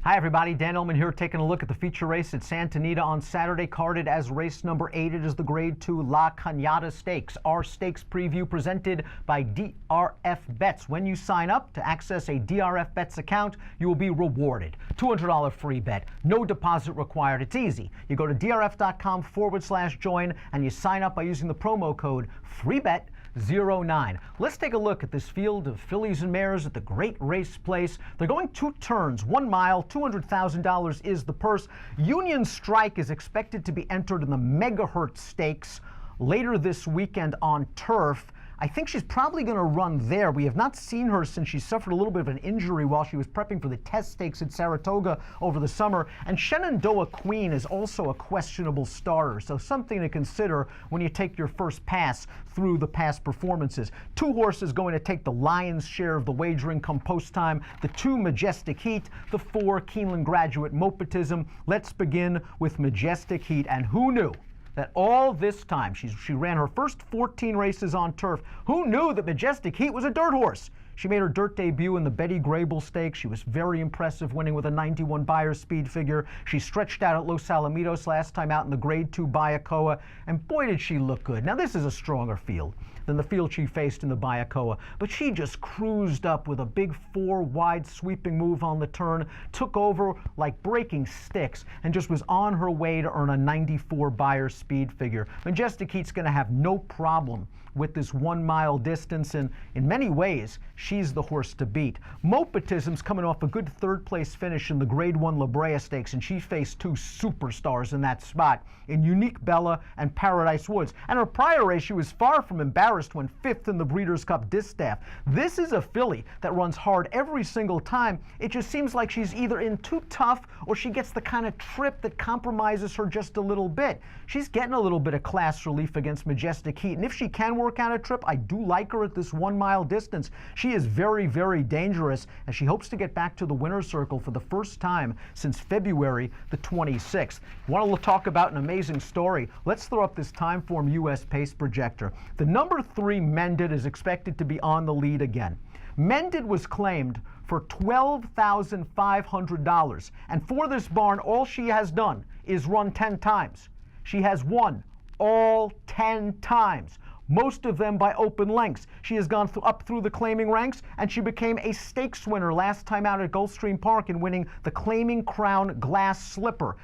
Hi everybody, Dan Illman here taking a look at the feature race at Santa Anita on Saturday, carded as race number 8. It is the Grade 2 La Cañada Stakes. Our stakes preview presented by DRF Bets. When you sign up to access a DRF Bets account, you will be rewarded. $200 free bet, no deposit required. It's easy. You go to drf.com/join and you sign up by using the promo code FREEBET09. Let's take a look at this field of fillies and mares at the Great Race Place. They're going 2 turns, 1 mile, $200,000 is the purse. Union Strike is expected to be entered in the Megahertz Stakes later this weekend on turf. I think she's probably going to run there. We have not seen her since she suffered a little bit of an injury while she was prepping for the test stakes at Saratoga over the summer. And Shenandoah Queen is also a questionable starter, so something to consider when you take your first pass through the past performances. 2 horses going to take the lion's share of the wagering come post time. The 2 Majestic Heat, the 4 Keeneland Graduate Mopetism. Let's begin with Majestic Heat. And who knew that all this time, she ran her first 14 races on turf. Who knew that Majestic Heat was a dirt horse? She made her dirt debut in the Betty Grable Stakes. She was very impressive, winning with a 91 Beyer speed figure. She stretched out at Los Alamitos last time out in the Grade 2 Bayacoa, and boy did she look good. Now this is a stronger field than the field she faced in the Bayacoa, but she just cruised up with a big 4 wide sweeping move on the turn, took over like breaking sticks, and just was on her way to earn a 94 Beyer speed figure. Majestic Heat's going to have no problem with this 1 mile distance, and in many ways, she's the horse to beat. Mopetism's coming off a good 3rd place finish in the Grade 1 La Brea Stakes, and she faced 2 superstars in that spot, in Unique Bella and Paradise Woods. And her prior race, she was far from embarrassed when 5th in the Breeders' Cup Distaff. This is a filly that runs hard every single time. It just seems like she's either in too tough or she gets the kind of trip that compromises her just a little bit. She's getting a little bit of class relief against Majestic Heat, and if she can work out a trip, I do like her at this 1 mile distance. She is very, very dangerous, and she hopes to get back to the winner's circle for the first time since February the 26th. Want to talk about an amazing story? Let's throw up this Timeform US pace projector. The number 3 Mended is expected to be on the lead again. Mended was claimed for $12,500, and for this barn, all she has done is run 10 times. She has won all 10 times, most of them by open lengths. She has gone up through the claiming ranks, and she became a stakes winner last time out at Gulfstream Park in winning the Claiming Crown Glass Slipper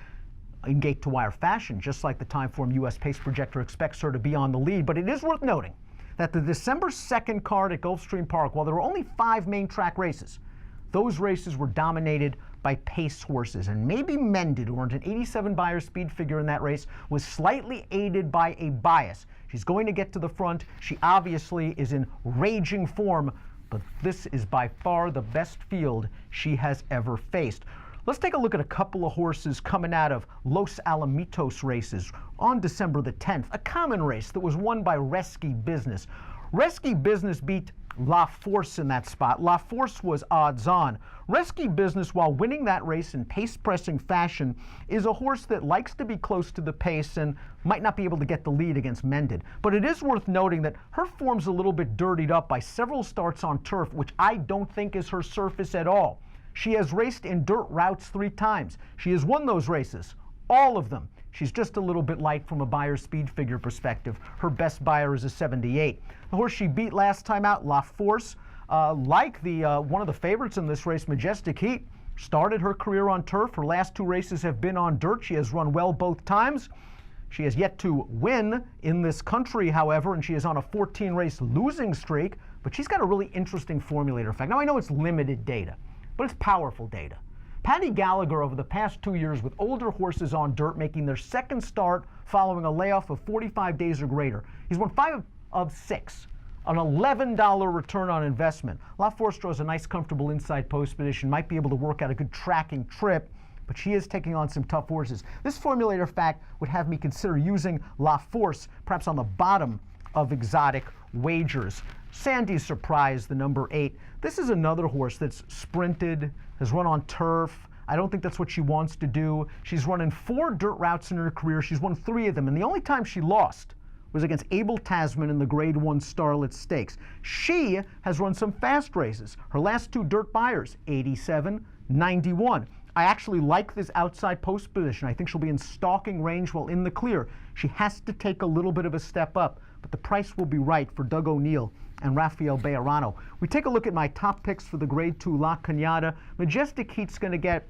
in gate-to-wire fashion, just like the Timeform US pace projector expects her to be on the lead. But it is worth noting that the December 2nd card at Gulfstream Park, while there were only 5 main track races, those races were dominated by pace horses, and maybe Mended, who earned an 87 Beyer speed figure in that race, was slightly aided by a bias. She's going to get to the front. She obviously is in raging form, but this is by far the best field she has ever faced. Let's take a look at a couple of horses coming out of Los Alamitos races on December the 10th, a common race that was won by Resky Business. Resky Business beat La Force in that spot. La Force was odds on. Resky Business, while winning that race in pace-pressing fashion, is a horse that likes to be close to the pace and might not be able to get the lead against Mended. But it is worth noting that her form's a little bit dirtied up by several starts on turf, which I don't think is her surface at all. She has raced in dirt routes 3 times. She has won those races, all of them. She's just a little bit light from a Beyer speed figure perspective. Her best Beyer is a 78. The horse she beat last time out, La Force, like one of the favorites in this race, Majestic Heat, started her career on turf. Her last 2 races have been on dirt. She has run well both times. She has yet to win in this country, however, and she is on a 14-race losing streak, but she's got a really interesting formulator effect. Now, I know it's limited data, but it's powerful data. Paddy Gallagher, over the past 2 years with older horses on dirt, making their 2nd start following a layoff of 45 days or greater. He's won 5 of 6, an $11 return on investment. La Force draws a nice, comfortable inside post position, might be able to work out a good tracking trip, but she is taking on some tough horses. This formulator fact would have me consider using La Force perhaps on the bottom of exotic wagers. Sandy's Surprise, the number 8. This is another horse that's sprinted, has run on turf. I don't think that's what she wants to do. She's run in 4 dirt routes in her career. She's won 3 of them, and the only time she lost was against Abel Tasman in the Grade 1 Starlet Stakes. She has run some fast races. Her last 2 dirt Beyers, 87, 91. I actually like this outside post position. I think she'll be in stalking range while in the clear. She has to take a little bit of a step up, but the price will be right for Doug O'Neill and Rafael Bejarano. We take a look at my top picks for the Grade 2 La Cañada. Majestic Heat's going to get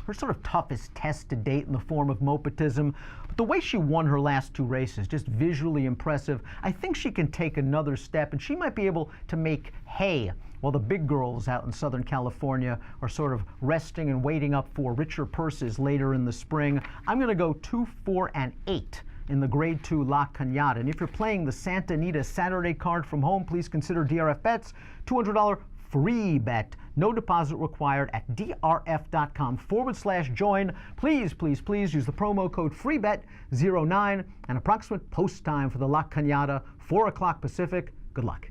her sort of toughest test to date in the form of Mopetism. But the way she won her last 2 races, just visually impressive. I think she can take another step, and she might be able to make hay while the big girls out in Southern California are sort of resting and waiting up for richer purses later in the spring. I'm going to go 2, 4, and 8 in the Grade 2 La Cañada. And if you're playing the Santa Anita Saturday card from home, please consider DRF Bets. $200 free bet. No deposit required at drf.com/join. Please, please, please use the promo code FREEBET09 and approximate post time for the La Cañada, 4 o'clock Pacific. Good luck.